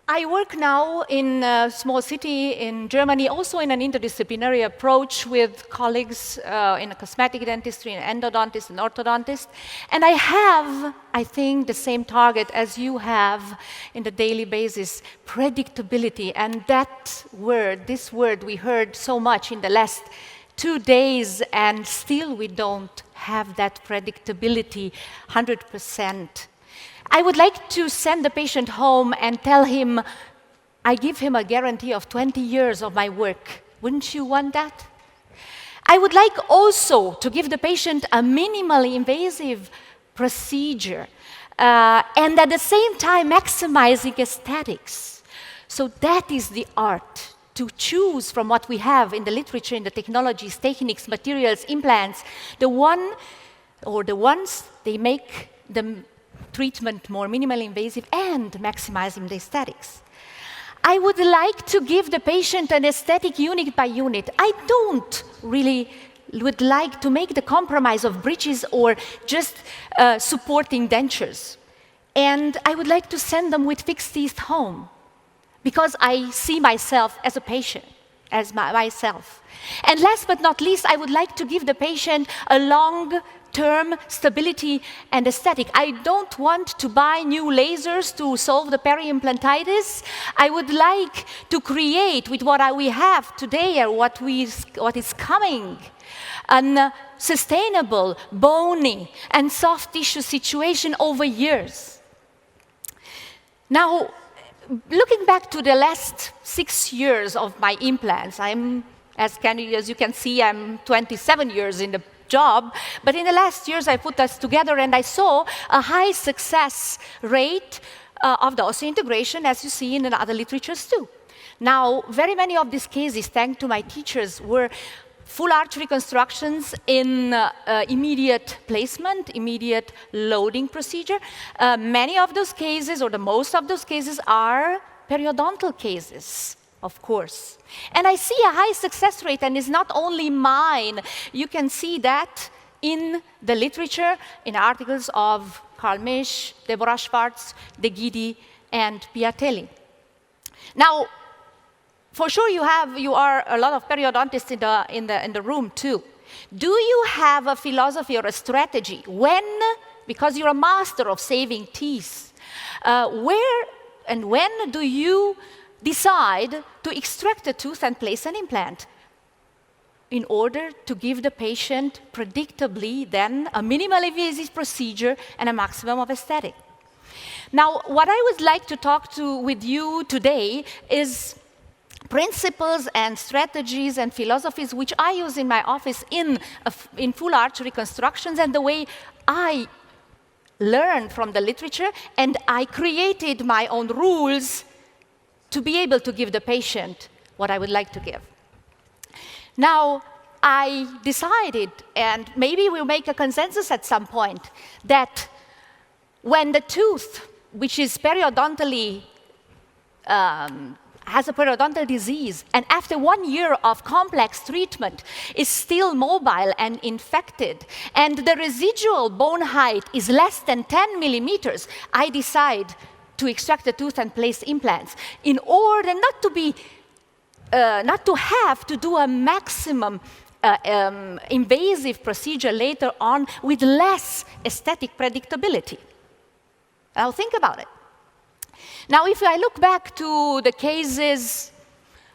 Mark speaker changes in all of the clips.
Speaker 1: I work now in a small city in Germany, also in an interdisciplinary approach with colleagues in a cosmetic dentistry, an endodontist, an orthodontist. And I have, I think, the same target as you have in the daily basis, predictability. And that word, this word we heard so much in the last 2 days, and still we don't have that predictability 100%. I would like to send the patient home and tell him, I give him a guarantee of 20 years of my work. Wouldn't you want that? I would like also to give the patient a minimally invasive procedure and at the same time maximizing aesthetics. So that is the art, to choose from what we have in the literature, in the technologies, techniques, materials, implants, the one or the ones they make the treatment more minimally invasive and maximizing the aesthetics. I would like to give the patient an aesthetic unit by unit. I don't really would like to make the compromise of bridges or just supporting dentures. And I would like to send them with fixed teeth home because I see myself as a patient, as myself. And last but not least, I would like to give the patient a long-term stability and aesthetic. I don't want to buy new lasers to solve the peri-implantitis. I would like to create with what we have today or what is coming, a sustainable, bony, and soft tissue situation over years. Now, looking back to the last 6 years of my implants, as you can see, I'm 27 years in the job, but in the last years I put us together and I saw a high success rate of the osseointegration, as you see in the other literatures too. Now, very many of these cases, thanks to my teachers, were full arch reconstructions in immediate placement, immediate loading procedure. Many of those cases, or the most of those cases, are periodontal cases, of course. And I see a high success rate, and it's not only mine. You can see that in the literature, in articles of Carl Misch, Deborah Schwartz, De Guidi, and Piatelli. Now, for sure you are a lot of periodontists in the room too. Do you have a philosophy or a strategy when, because you're a master of saving teeth, where and when do you decide to extract a tooth and place an implant in order to give the patient predictably then a minimally invasive procedure and a maximum of aesthetic? Now, what I would like to talk with you today is principles and strategies and philosophies which I use in my office in full arch reconstructions, and the way I learned from the literature, and I created my own rules to be able to give the patient what I would like to give. Now, I decided, and maybe we'll make a consensus at some point, that when the tooth, which is periodontally has a periodontal disease, and after 1 year of complex treatment is still mobile and infected, and the residual bone height is less than 10 millimeters, I decide to extract the tooth and place implants in order not to have to do a maximum invasive procedure later on with less aesthetic predictability. Now think about it. Now, if I look back to the cases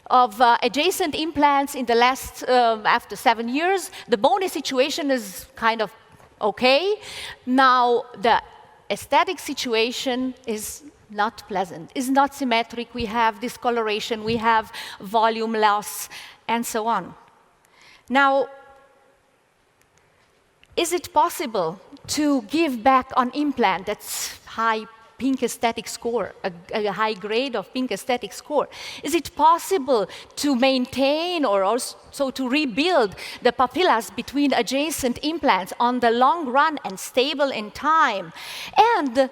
Speaker 1: of adjacent implants in the last, after 7 years, the bony situation is kind of okay. Now, the aesthetic situation is not pleasant, is not symmetric. We have discoloration, we have volume loss, and so on. Now, is it possible to give back an implant that's high pink aesthetic score, a high grade of pink aesthetic score? Is it possible to maintain or also to rebuild the papillas between adjacent implants on the long run and stable in time? And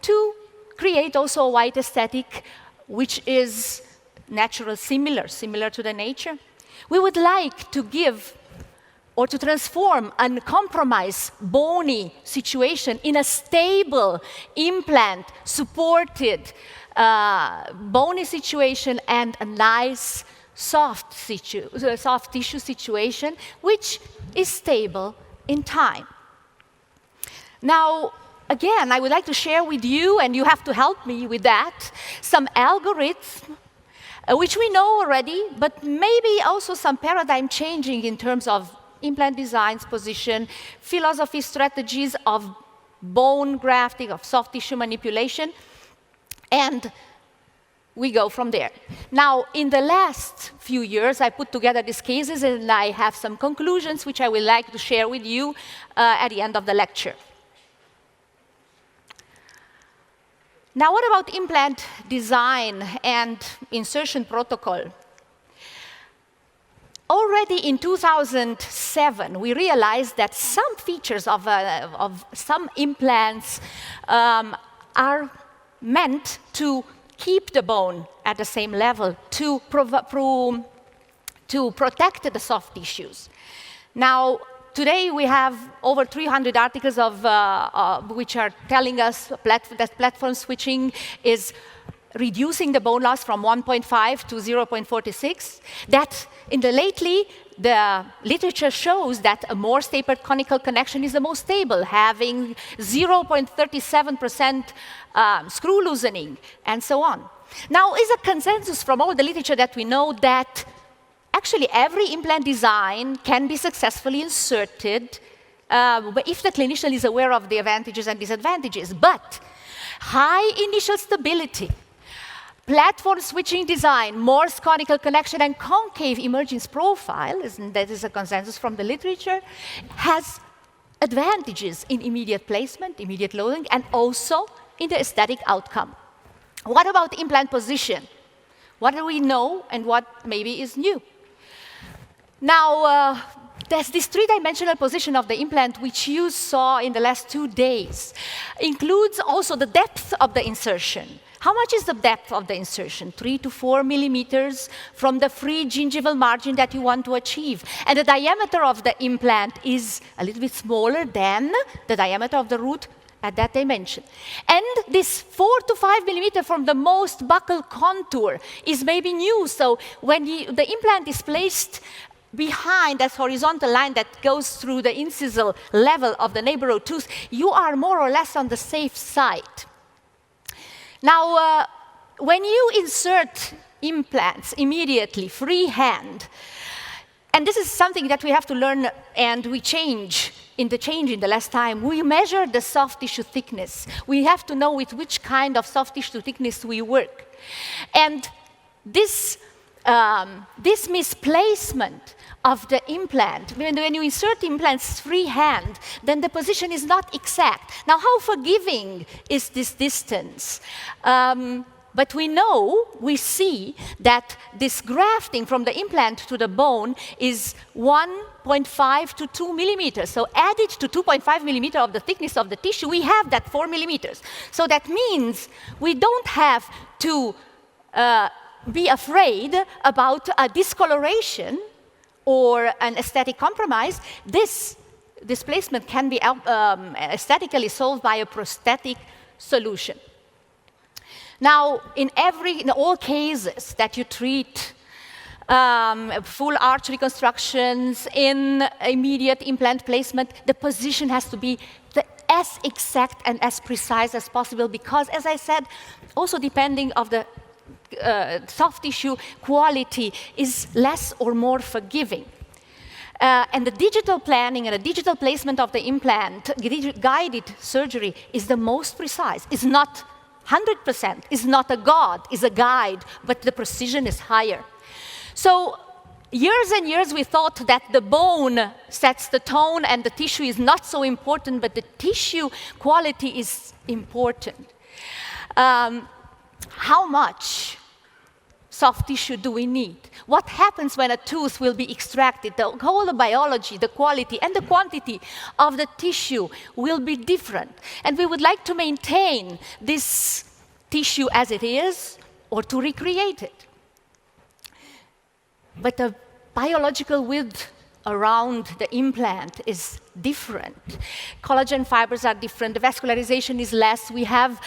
Speaker 1: to create also a white aesthetic which is natural, similar to the nature? We would like to give or to transform a compromised bony situation in a stable implant-supported bony situation and a nice soft tissue situation, which is stable in time. Now, again, I would like to share with you, and you have to help me with that, some algorithms which we know already, but maybe also some paradigm changing in terms of implant designs, position, philosophy, strategies of bone grafting, of soft tissue manipulation, and we go from there. Now, in the last few years, I put together these cases, and I have some conclusions which I would like to share with you at the end of the lecture. Now, what about implant design and insertion protocol? Already in 2007, we realized that some features of some implants are meant to keep the bone at the same level, to protect the soft tissues. Now, today we have over 300 articles which are telling us that platform switching is reducing the bone loss from 1.5 to 0.46. That lately, the literature shows that a more tapered conical connection is the most stable, having 0.37% screw loosening, and so on. Now, is a consensus from all the literature that we know that actually every implant design can be successfully inserted if the clinician is aware of the advantages and disadvantages. But high initial stability, platform switching design, more conical connection, and concave emergence profile, that is a consensus from the literature, has advantages in immediate placement, immediate loading, and also in the aesthetic outcome. What about implant position? What do we know and what maybe is new? Now, there's this three-dimensional position of the implant, which you saw in the last 2 days, includes also the depth of the insertion. How much is the depth of the insertion? 3 to 4 millimeters from the free gingival margin that you want to achieve. And the diameter of the implant is a little bit smaller than the diameter of the root at that dimension. And this 4 to 5 millimeter from the most buccal contour is maybe new. So when the implant is placed behind that horizontal line that goes through the incisal level of the neighborhood tooth, you are more or less on the safe side. Now, when you insert implants immediately, freehand, and this is something that we have to learn and we change in the last time, we measure the soft tissue thickness. We have to know with which kind of soft tissue thickness we work. And this misplacement of the implant, when you insert implants freehand, then the position is not exact. Now, how forgiving is this distance? But we see that this grafting from the implant to the bone is 1.5 to 2 millimeters. So added to 2.5 millimeters of the thickness of the tissue, we have that 4 millimeters. So that means we don't have to be afraid about a discoloration or an aesthetic compromise. This displacement can be aesthetically solved by a prosthetic solution. Now, in all cases that you treat full arch reconstructions in immediate implant placement, the position has to be as exact and as precise as possible because, as I said, also depending on the soft tissue quality is less or more forgiving. And the digital planning and the digital placement of the implant, guided surgery, is the most precise. It's not 100%, it's not a god, it's a guide, but the precision is higher. So years and years we thought that the bone sets the tone and the tissue is not so important, but the tissue quality is important. How much soft tissue do we need? What happens when a tooth will be extracted? The whole biology, the quality, and the quantity of the tissue will be different. And we would like to maintain this tissue as it is or to recreate it. But the biological width around the implant is different. Collagen fibers are different. The vascularization is less. We have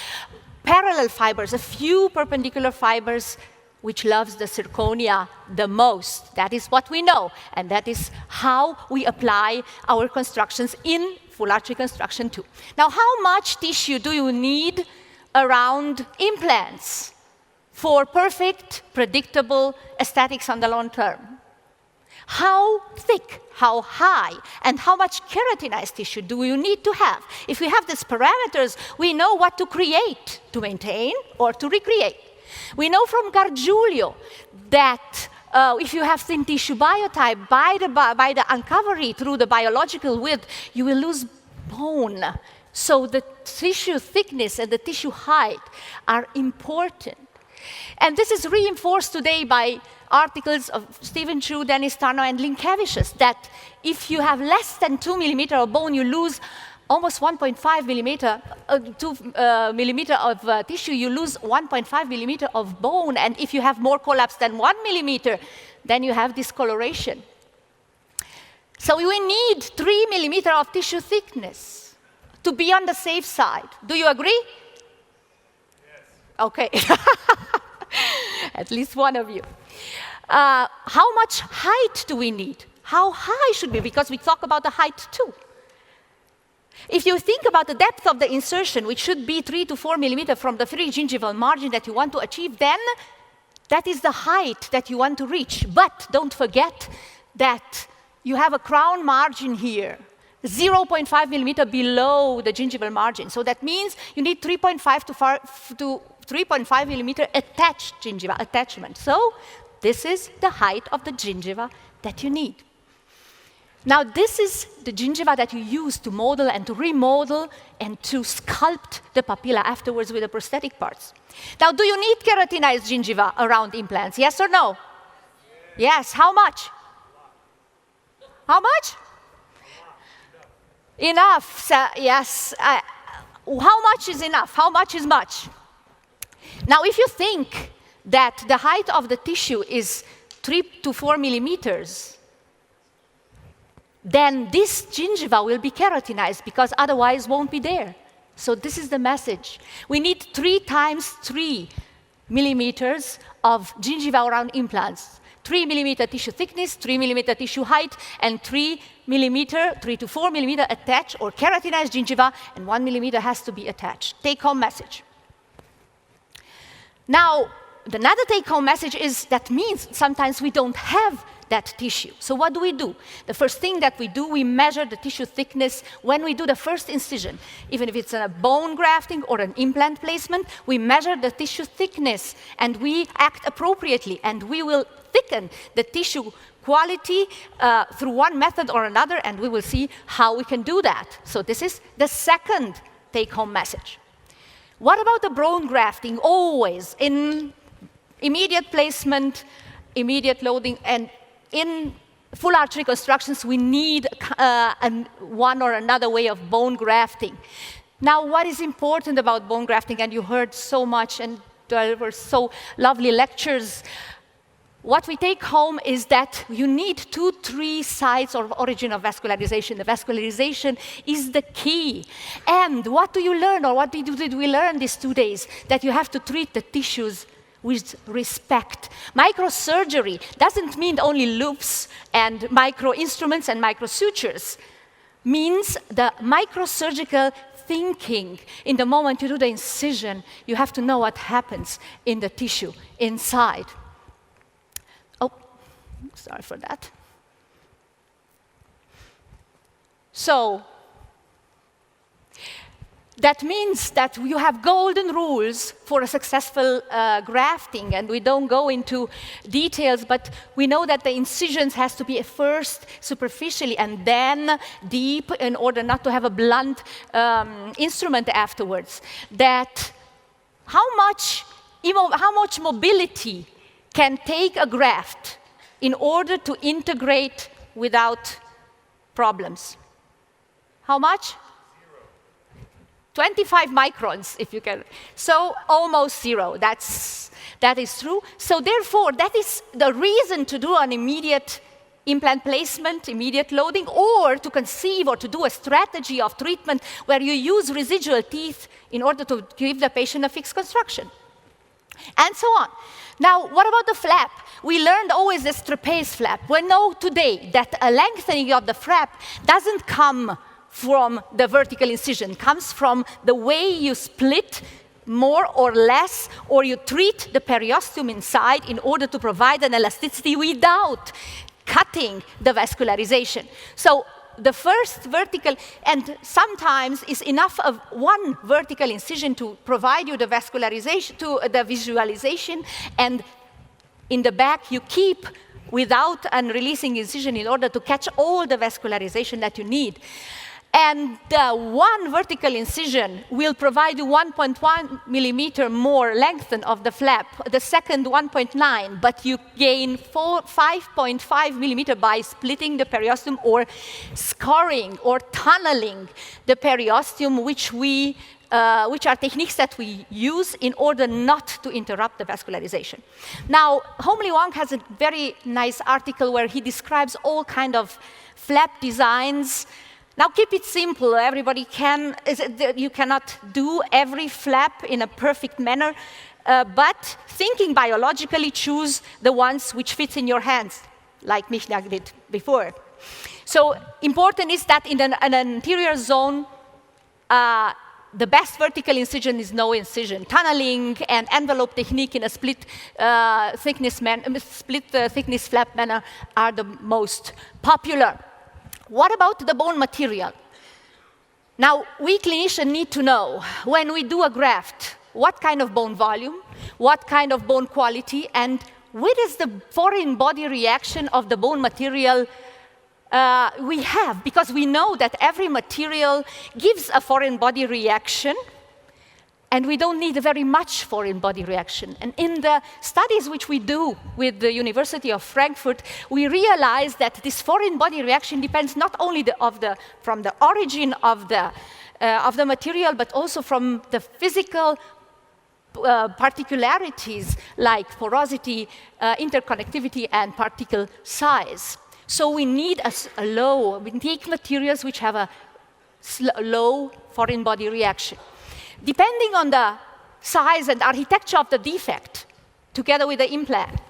Speaker 1: parallel fibers, a few perpendicular fibers, which loves the zirconia the most. That is what we know, and that is how we apply our constructions in full arch reconstruction too. Now, how much tissue do you need around implants for perfect, predictable aesthetics on the long term? How thick, how high, and how much keratinized tissue do you need to have? If we have these parameters, we know what to create, to maintain, or to recreate. We know from Gargiulio that if you have thin tissue biotype, by the uncovery through the biological width, you will lose bone. So the tissue thickness and the tissue height are important. And this is reinforced today by articles of Stephen Chu, Dennis Tarnow, and Linkevicius, that if you have less than 2 millimeter of bone, you lose almost 1.5 millimeter, 2 millimeter of tissue, you lose 1.5 millimeter of bone. And if you have more collapse than 1 millimeter, then you have discoloration. So we need 3 millimeter of tissue thickness to be on the safe side. Do you agree? Yes. Okay. At least one of you. How much height do we need? How high should we? Because we talk about the height too. If you think about the depth of the insertion, which should be 3 to 4 millimeter from the free gingival margin that you want to achieve, then that is the height that you want to reach. But don't forget that you have a crown margin here, 0.5 millimeter below the gingival margin. So that means you need 3.5 to 3.5 millimeter attached gingiva attachment. So this is the height of the gingiva that you need. Now, this is the gingiva that you use to model and to remodel and to sculpt the papilla afterwards with the prosthetic parts. Now, do you need keratinized gingiva around implants? Yes or no? Yes. How much? How much? Enough. So, yes. How much is enough? How much is much? Now, if you think that the height of the tissue is 3 to 4 millimeters, then this gingiva will be keratinized because otherwise won't be there. So this is the message. We need 3 times 3 millimeters of gingiva around implants. 3 millimeter tissue thickness, 3 millimeter tissue height, and 3 to 4 millimeter attached or keratinized gingiva, and 1 millimeter has to be attached. Take-home message. Now, another take-home message is that means sometimes we don't have that tissue. So what do? The first thing that we do, we measure the tissue thickness when we do the first incision. Even if it's a bone grafting or an implant placement, we measure the tissue thickness and we act appropriately, and we will thicken the tissue quality through one method or another, and we will see how we can do that. So this is the second take-home message. What about the bone grafting? Always in immediate placement, immediate loading, and in full arch reconstructions, we need one or another way of bone grafting. Now, what is important about bone grafting, and you heard so much, and there were so lovely lectures, what we take home is that you need 2-3 sites of origin of vascularization. The vascularization is the key. And what do you learn, or what did we learn these 2 days? That you have to treat the tissues with respect. Microsurgery doesn't mean only loops and micro instruments and micro sutures. Means the microsurgical thinking. In the moment you do the incision, you have to know what happens in the tissue inside. Oh, sorry for that. So, that means that you have golden rules for a successful grafting, and we don't go into details, but we know that the incisions has to be first superficially and then deep in order not to have a blunt instrument afterwards. That how much mobility can take a graft in order to integrate without problems? How much? 25 microns, if you can. So almost 0. That is true. So therefore, that is the reason to do an immediate implant placement, immediate loading, or to conceive or to do a strategy of treatment where you use residual teeth in order to give the patient a fixed construction, and so on. Now, what about the flap? We learned always this trapeze flap. We know today that a lengthening of the flap doesn't come from the vertical incision, comes from the way you split more or less, or you treat the periosteum inside in order to provide an elasticity without cutting the vascularization. So the first vertical, and sometimes it's enough of one vertical incision to provide you the vascularization, to the visualization, and in the back you keep without an releasing incision in order to catch all the vascularization that you need. And one vertical incision will provide you 1.1 millimeter more lengthen of the flap, the second 1.9, but you gain 5.5 millimeter by splitting the periosteum or scarring or tunneling the periosteum, which are techniques that we use in order not to interrupt the vascularization. Now, Homely Wong has a very nice article where he describes all kinds of flap designs. Now, keep it simple. Everybody can. You cannot do every flap in a perfect manner, but thinking biologically, choose the ones which fits in your hands, like Michniak did before. So important is that in an anterior zone, the best vertical incision is no incision. Tunneling and envelope technique in a split thickness flap manner are the most popular. What about the bone material? Now, we clinicians need to know, when we do a graft, what kind of bone volume, what kind of bone quality, and what is the foreign body reaction of the bone material we have, because we know that every material gives a foreign body reaction, and we don't need very much foreign body reaction. And in the studies which we do with the University of Frankfurt, we realize that this foreign body reaction depends not only from the origin of the material, but also from the physical particularities like porosity, interconnectivity, and particle size. So we need we take materials which have a low foreign body reaction. Depending on the size and architecture of the defect, together with the implant,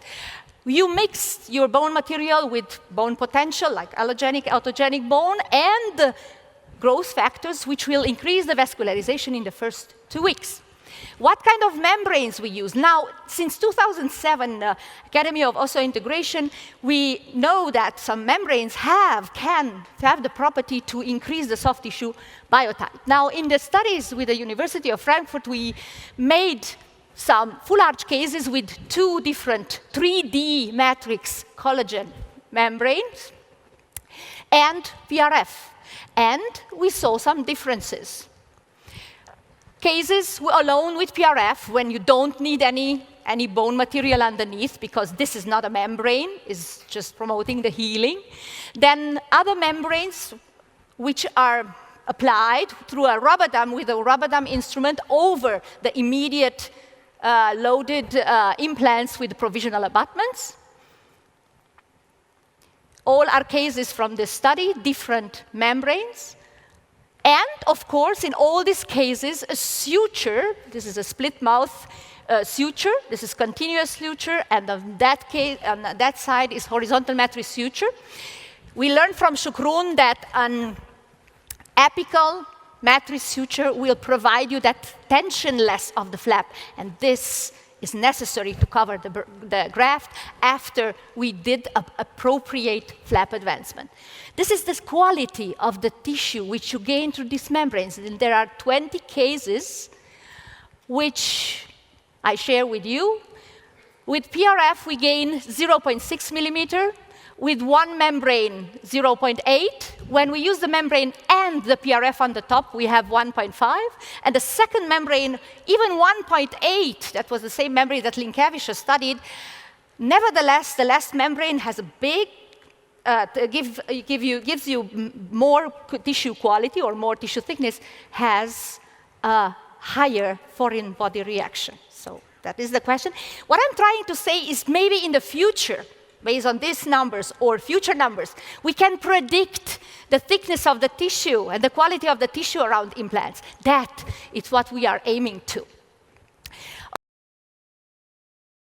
Speaker 1: you mix your bone material with bone potential, like allogenic, autogenic bone, and growth factors, which will increase the vascularization in the first 2 weeks. What kind of membranes we use? Now, since 2007, Academy of Osseointegration, we know that some membranes can have the property to increase the soft tissue biotype. Now, in the studies with the University of Frankfurt, we made some full arch cases with 2 different 3D matrix collagen membranes and PRF, and we saw some differences. Cases alone with PRF, when you don't need any bone material underneath, because this is not a membrane, it's just promoting the healing. Then other membranes, which are applied through a rubber dam with a rubber dam instrument over the immediate loaded implants with provisional abutments. All are cases from this study, different membranes. And, of course, in all these cases, a suture, this is a split mouth suture, this is continuous suture, and on that side is horizontal matrix suture. We learned from Shukrun that an apical matrix suture will provide you that tensionless of the flap, and this is necessary to cover the graft after we did appropriate flap advancement. This is the quality of the tissue which you gain through these membranes. And there are 20 cases which I share with you. With PRF, we gain 0.6 millimeter. With one membrane, 0.8. When we use the membrane and the PRF on the top, we have 1.5. And the second membrane, even 1.8, that was the same membrane that Linkavish studied. Nevertheless, the last membrane has a big, gives you more tissue quality or more tissue thickness, has a higher foreign body reaction. So that is the question. What I'm trying to say is maybe in the future, based on these numbers or future numbers, we can predict the thickness of the tissue and the quality of the tissue around implants. That is what we are aiming to.